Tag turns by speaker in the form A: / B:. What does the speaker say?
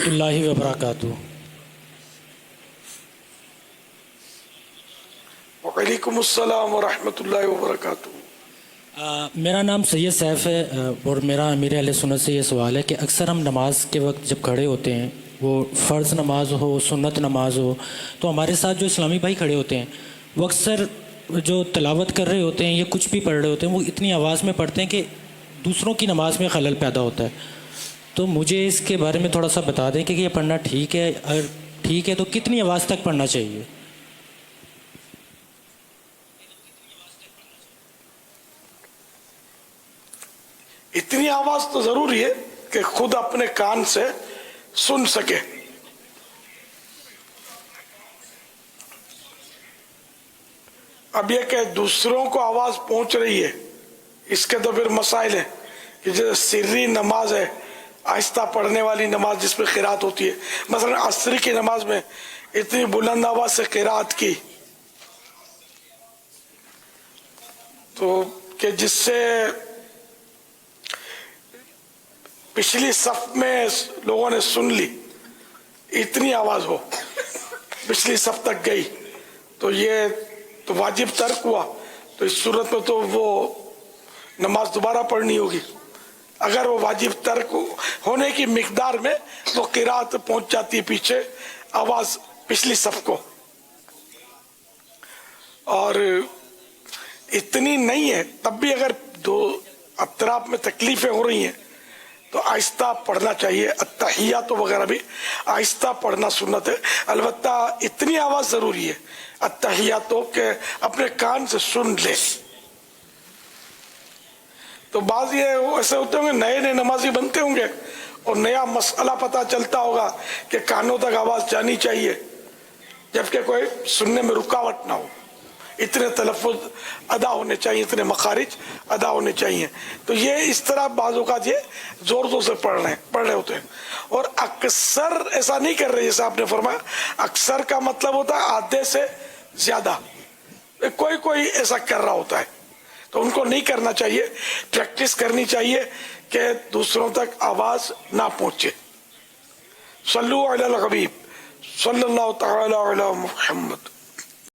A: रहमतुल्लाहि व बरकातुहू।
B: वालेकुम अस्सलाम व रहमतुल्लाहि व बरकातुहू।
A: मेरा नाम सैयद सैफ है और मेरा अमीर अहले सुन्नत से ये सवाल है कि अक्सर हम नमाज के वक्त जब खड़े होते हैं, वो फ़र्ज़ नमाज हो, सुन्नत नमाज हो, तो हमारे साथ जो इस्लामी भाई खड़े होते हैं वो अक्सर जो तिलावत कर रहे होते हैं या कुछ भी पढ़ रहे होते हैं वो इतनी आवाज़ में पढ़ते हैं कि दूसरों की नमाज में खलल पैदा होता है। तो मुझे इसके बारे में थोड़ा सा बता दें कि ये पढ़ना ठीक है, अगर ठीक है तो कितनी आवाज़ तक पढ़ना चाहिए?
B: इतनी आवाज तो जरूरी है कि खुद अपने कान से सुन सके। अब ये कि दूसरों को आवाज पहुंच रही है, इसके तो फिर मसाइल है कि जैसे सिर्री नमाज है, आहिस्ता पढ़ने वाली नमाज जिसमें क़िरात होती है, मसलन असरी की नमाज में इतनी बुलंद आवाज से क़िरात की तो कि जिससे पिछली सफ में लोगों ने सुन ली, इतनी आवाज हो पिछली सफ तक गई तो ये तो वाजिब तर्क हुआ। तो इस सूरत में तो वो नमाज दोबारा पढ़नी होगी। अगर वो वाजिब तर्क होने की मिकदार में तो क़िरात पहुंच जाती है पीछे आवाज पिछली सफ को, और इतनी नहीं है तब भी अगर दो अतराफ में तकलीफें हो रही हैं तो आहिस्ता पढ़ना चाहिए। अत्तहियात वगैरह भी आहिस्ता पढ़ना सुन्नत है, अलबत्ता इतनी आवाज जरूरी है अत्तहियात के अपने कान से सुन ले। तो बाज ये ऐसे होते होंगे, नए नए नमाजी बनते होंगे और नया मसला पता चलता होगा कि कानों तक आवाज जानी चाहिए जबकि कोई सुनने में रुकावट ना हो, इतने तलफ़ुज़ अदा होने चाहिए, इतने मखारिज अदा होने चाहिए। तो ये इस तरह बाजों का ये जोर जोर से पढ़ रहे होते हैं। और अक्सर ऐसा नहीं कर रहे, जैसे आपने फरमाया अक्सर का मतलब होता है आधे से ज्यादा, कोई कोई ऐसा कर रहा होता है तो उनको नहीं करना चाहिए। प्रैक्टिस करनी चाहिए कि दूसरों तक आवाज ना पहुंचे। सल्लु अलल हबीब सल्लल्लाहु तआला अला मुहम्मद।